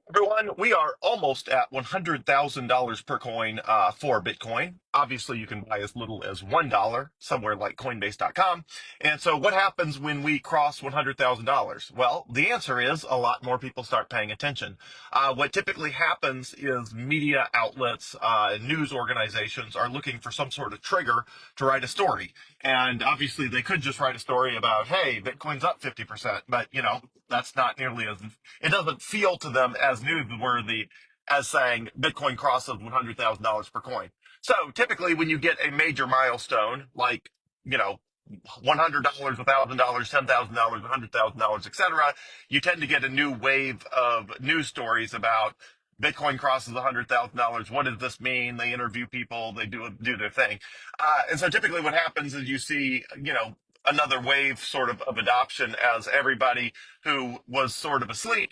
Everyone, we are almost at $100,000 per coin for Bitcoin. Obviously, you can buy as little as $1 somewhere like Coinbase.com. And so, what happens when we cross $100,000? Well, the answer is a lot more people start paying attention. What typically happens is media outlets, news organizations are looking for some sort of trigger to write a story. And obviously, they could just write a story about, hey, Bitcoin's up 50%, but that's not nearly as it doesn't feel to them as newsworthy as saying Bitcoin crosses $100,000 per coin. So typically, when you get a major milestone like you know $100, $1,000, $10,000, $100,000, etc., you tend to get a new wave of news stories about Bitcoin crosses $100,000. What does this mean? They interview people, they do their thing, and so typically, what happens is you see another wave sort of adoption as everybody who was sort of asleep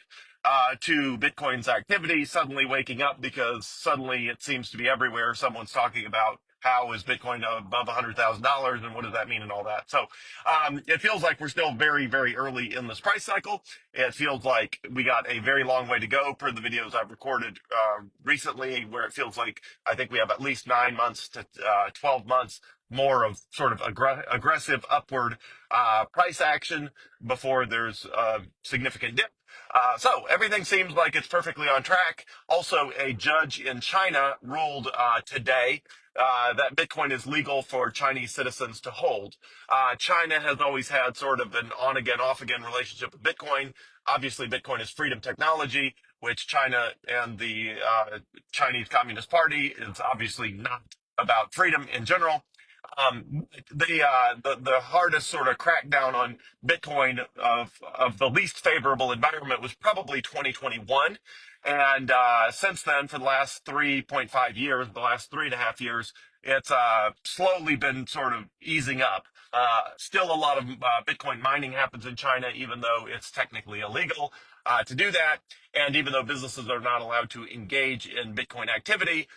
to Bitcoin's activity suddenly waking up because suddenly it seems to be everywhere. Someone's talking about how is Bitcoin above $100,000 and what does that mean and all that. So it feels like we're still very, very early in this price cycle. It feels like we got a very long way to go per the videos I've recorded recently, where it feels like I think we have at least 9 months to 12 months more of sort of aggressive upward price action before there's a significant dip. So everything seems like it's perfectly on track. Also, a judge in China ruled today that Bitcoin is legal for Chinese citizens to hold. China has always had sort of an on again, off again relationship with Bitcoin. Obviously, Bitcoin is freedom technology, which China and the Chinese Communist Party is obviously not about freedom in general. The hardest sort of crackdown on Bitcoin of the least favorable environment was probably 2021, and since then, for the last 3.5 years, the last 3.5 years, it's slowly been sort of easing up. Still, a lot of Bitcoin mining happens in China, even though it's technically illegal to do that, and even though businesses are not allowed to engage in Bitcoin activity.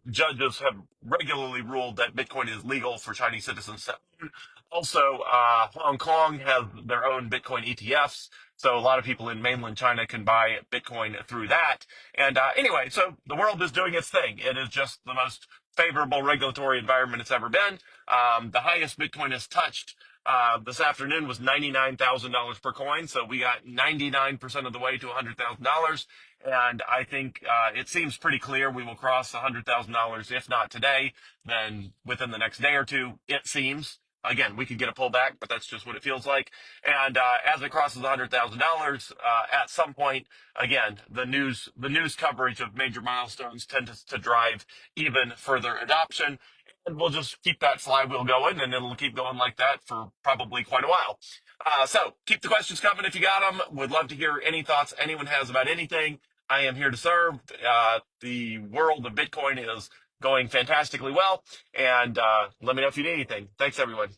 Judges have regularly ruled that Bitcoin is legal for Chinese citizens to own. Also, Hong Kong has their own Bitcoin ETFs, so a lot of people in mainland China can buy Bitcoin through that. And anyway, so the world is doing its thing. It is just the most favorable regulatory environment it's ever been. The highest Bitcoin has touched this afternoon was $99,000 per coin, so we got 99% of the way to $100,000. And I think it seems pretty clear we will cross $100,000, if not today, then within the next day or two, it seems. Again, we could get a pullback, but that's just what it feels like. And as it crosses $100,000, at some point, again, the news coverage of major milestones tend to drive even further adoption. And we'll just keep that flywheel going, and it'll keep going like that for probably quite a while. So keep the questions coming if you got them. Would love to hear any thoughts anyone has about anything. I am here to serve. The world of Bitcoin is going fantastically well. And let me know if you need anything. Thanks, everyone.